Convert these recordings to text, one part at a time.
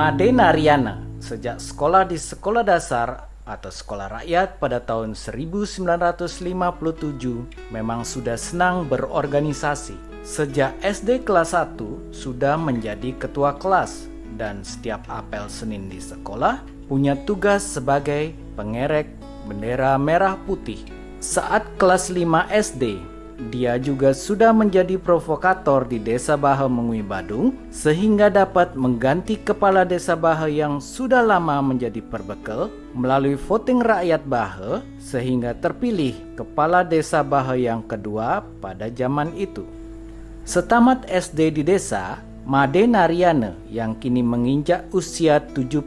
Made Naryana sejak sekolah di sekolah dasar atau sekolah rakyat pada tahun 1957 memang sudah senang berorganisasi. Sejak SD kelas 1 sudah menjadi ketua kelas dan setiap apel Senin di sekolah punya tugas sebagai pengerek bendera merah putih. Saat kelas 5 SD, dia juga sudah menjadi provokator di Desa Bahe Mengui Badung sehingga dapat mengganti kepala Desa Bahe yang sudah lama menjadi perbekel melalui voting rakyat Bahe sehingga terpilih kepala Desa Bahe yang kedua pada zaman itu. Setamat SD di desa, Made Naryana yang kini menginjak usia 75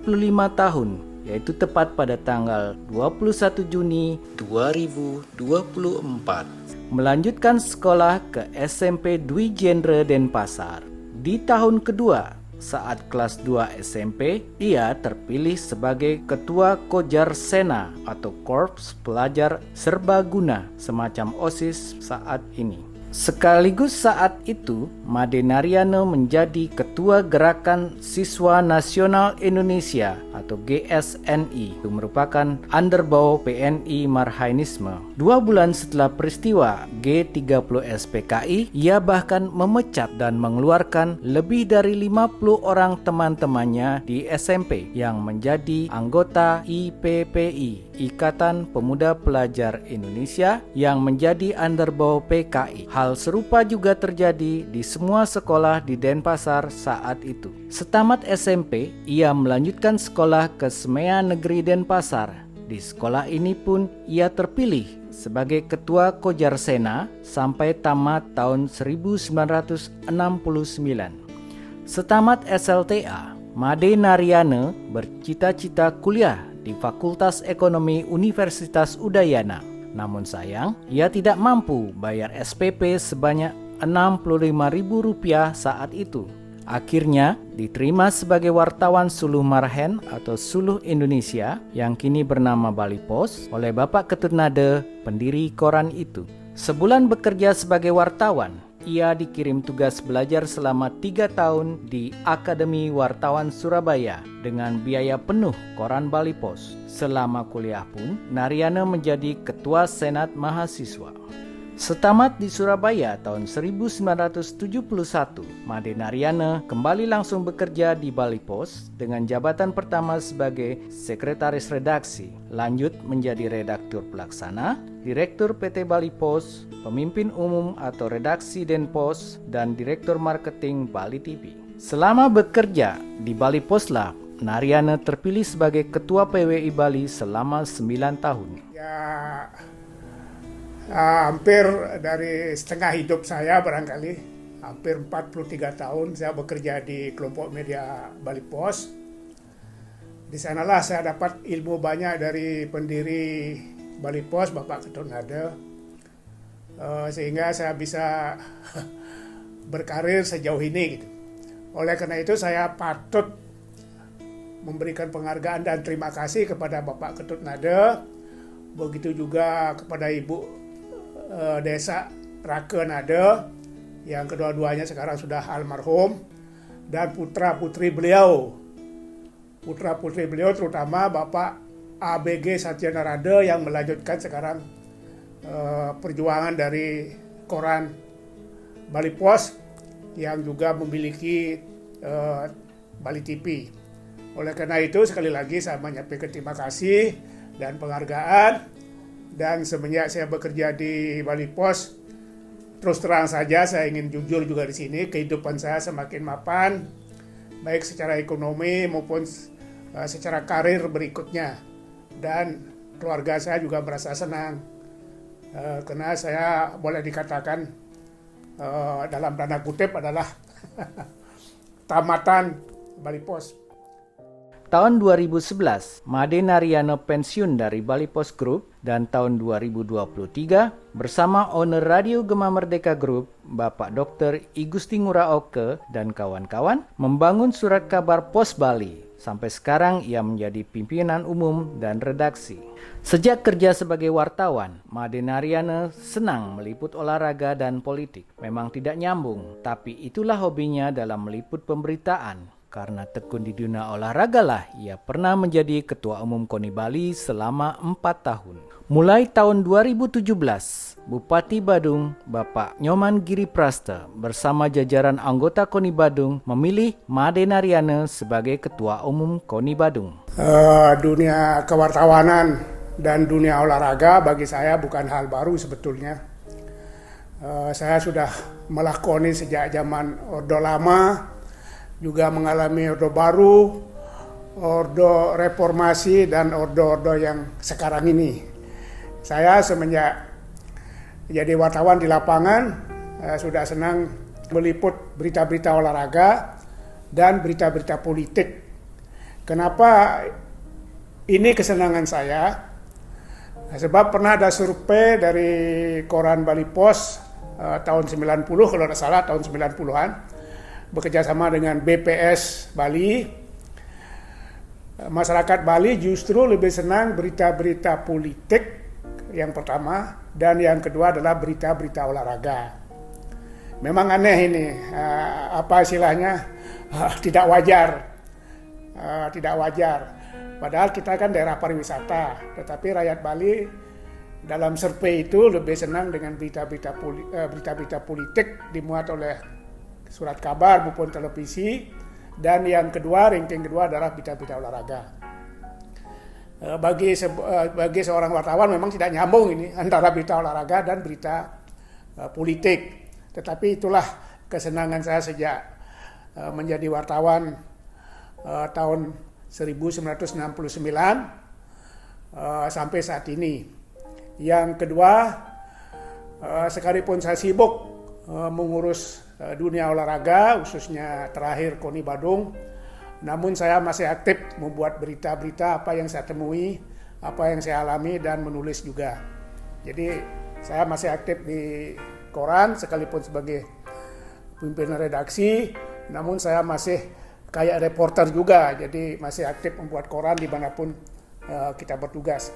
tahun, yaitu tepat pada tanggal 21 Juni 2024. Melanjutkan sekolah ke SMP Dwi Jendre Denpasar. Di tahun kedua, saat kelas 2 SMP, ia terpilih sebagai Ketua Kojar Sena atau Korps Pelajar Serbaguna, semacam OSIS saat ini. Sekaligus saat itu, Made Naryana menjadi Ketua Gerakan Siswa Nasional Indonesia atau GSNI, itu merupakan underbau PNI Marhainisme. 2 bulan setelah peristiwa G30 SPKI, ia bahkan memecat dan mengeluarkan lebih dari 50 orang teman-temannya di SMP yang menjadi anggota IPPI, Ikatan Pemuda Pelajar Indonesia, yang menjadi underbau PKI. Hal serupa juga terjadi di semua sekolah di Denpasar saat itu. Setamat SMP, ia melanjutkan sekolah ke Semea Negeri Denpasar. Di sekolah ini pun ia terpilih sebagai Ketua Kojar Sena sampai tamat tahun 1969. Setamat SLTA, Made Naryana bercita-cita kuliah di Fakultas Ekonomi Universitas Udayana. Namun sayang, ia tidak mampu bayar SPP sebanyak Rp65.000 saat itu. Akhirnya, diterima sebagai wartawan Suluh Marhen atau Suluh Indonesia yang kini bernama Bali Pos oleh Bapak Ketut Nade, pendiri koran itu. Sebulan bekerja sebagai wartawan, ia dikirim tugas belajar selama 3 tahun di Akademi Wartawan Surabaya dengan biaya penuh koran Bali Pos. Selama kuliah pun, Naryana menjadi Ketua Senat Mahasiswa. Setamat di Surabaya tahun 1971, Made Naryana kembali langsung bekerja di Bali Pos dengan jabatan pertama sebagai Sekretaris Redaksi, lanjut menjadi Redaktur Pelaksana, Direktur PT Bali Pos, Pemimpin Umum atau Redaksi Denpos, dan Direktur Marketing Bali TV. Selama bekerja di Bali Poslah, Naryana terpilih sebagai Ketua PWI Bali selama 9 tahun. Hampir dari setengah hidup saya barangkali, hampir 43 tahun saya bekerja di kelompok media Bali Pos. Di sanalah saya dapat ilmu banyak dari pendiri Bali Pos, Bapak Ketut Nade, sehingga saya bisa berkarir sejauh ini gitu. Oleh karena itu saya patut memberikan penghargaan dan terima kasih kepada Bapak Ketut Nade, begitu juga kepada Ibu Desa Rake Nade yang kedua-duanya sekarang sudah almarhum, dan putra-putri beliau terutama Bapak ABG Satya Narada yang melanjutkan sekarang perjuangan dari koran Bali Pos yang juga memiliki Bali TV. Oleh karena itu sekali lagi saya menyampaikan terima kasih dan penghargaan. Dan semenjak saya bekerja di Bali Pos, terus terang saja saya ingin jujur juga di sini, kehidupan saya semakin mapan, baik secara ekonomi maupun secara karir berikutnya. Dan keluarga saya juga merasa senang, karena saya boleh dikatakan dalam tanda kutip adalah tamatan Bali Pos. Tahun 2011, Made Naryana pensiun dari Bali Pos Group, dan tahun 2023 bersama owner Radio Gema Merdeka Group, Bapak Dr. I Gusti Ngurah Oke dan kawan-kawan membangun surat kabar Pos Bali. Sampai sekarang ia menjadi pimpinan umum dan redaksi. Sejak kerja sebagai wartawan, Made Naryana senang meliput olahraga dan politik. Memang tidak nyambung, tapi itulah hobinya dalam meliput pemberitaan. Karena tekun di dunia olahraga lah ia pernah menjadi Ketua Umum KONI Bali selama 4 tahun. Mulai tahun 2017, Bupati Badung Bapak Nyoman Giriprasta bersama jajaran anggota KONI Badung memilih Made Naryana sebagai Ketua Umum KONI Badung. Dunia kewartawanan dan dunia olahraga bagi saya bukan hal baru sebetulnya. Saya sudah melakoni sejak zaman Orde Lama, juga mengalami Orde Baru, Orde Reformasi, dan Orde-Orde yang sekarang ini. Saya semenjak jadi wartawan di lapangan, sudah senang meliput berita-berita olahraga dan berita-berita politik. Kenapa ini kesenangan saya? Sebab pernah ada survei dari koran Bali Pos tahun 90, kalau tidak salah tahun 90-an, bekerja sama dengan BPS Bali. Masyarakat Bali justru lebih senang berita-berita politik yang pertama, dan yang kedua adalah berita-berita olahraga. Memang aneh ini, apa istilahnya, tidak wajar. Tidak wajar. Padahal kita kan daerah pariwisata, tetapi rakyat Bali dalam survei itu lebih senang dengan berita-berita politik dimuat oleh surat kabar maupun televisi, dan yang kedua, ranking kedua adalah berita-berita olahraga. Bagi seorang wartawan memang tidak nyambung ini antara berita olahraga dan berita politik. Tetapi itulah kesenangan saya sejak menjadi wartawan tahun 1969 sampai saat ini. Yang kedua, sekalipun saya sibuk mengurus dunia olahraga, khususnya terakhir KONI Badung, namun saya masih aktif membuat berita-berita apa yang saya temui, apa yang saya alami, dan menulis juga. Jadi saya masih aktif di koran sekalipun sebagai pimpinan redaksi, namun saya masih kayak reporter juga, jadi masih aktif membuat koran dimanapun kita bertugas.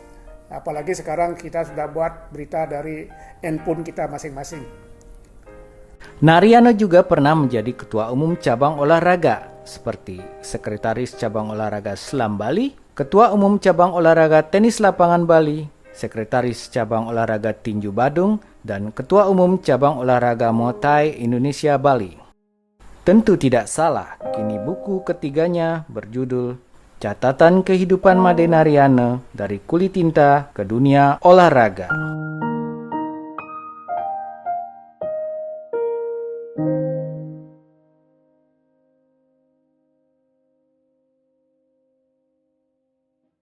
Apalagi sekarang kita sudah buat berita dari handphone kita masing-masing. Naryana juga pernah menjadi Ketua Umum Cabang Olahraga seperti Sekretaris Cabang Olahraga Selam Bali, Ketua Umum Cabang Olahraga Tenis Lapangan Bali, Sekretaris Cabang Olahraga Tinju Badung, dan Ketua Umum Cabang Olahraga Muay Thai Indonesia Bali. Tentu tidak salah, kini buku ketiganya berjudul Catatan Kehidupan Made Naryana dari Kulit Tinta ke Dunia Olahraga.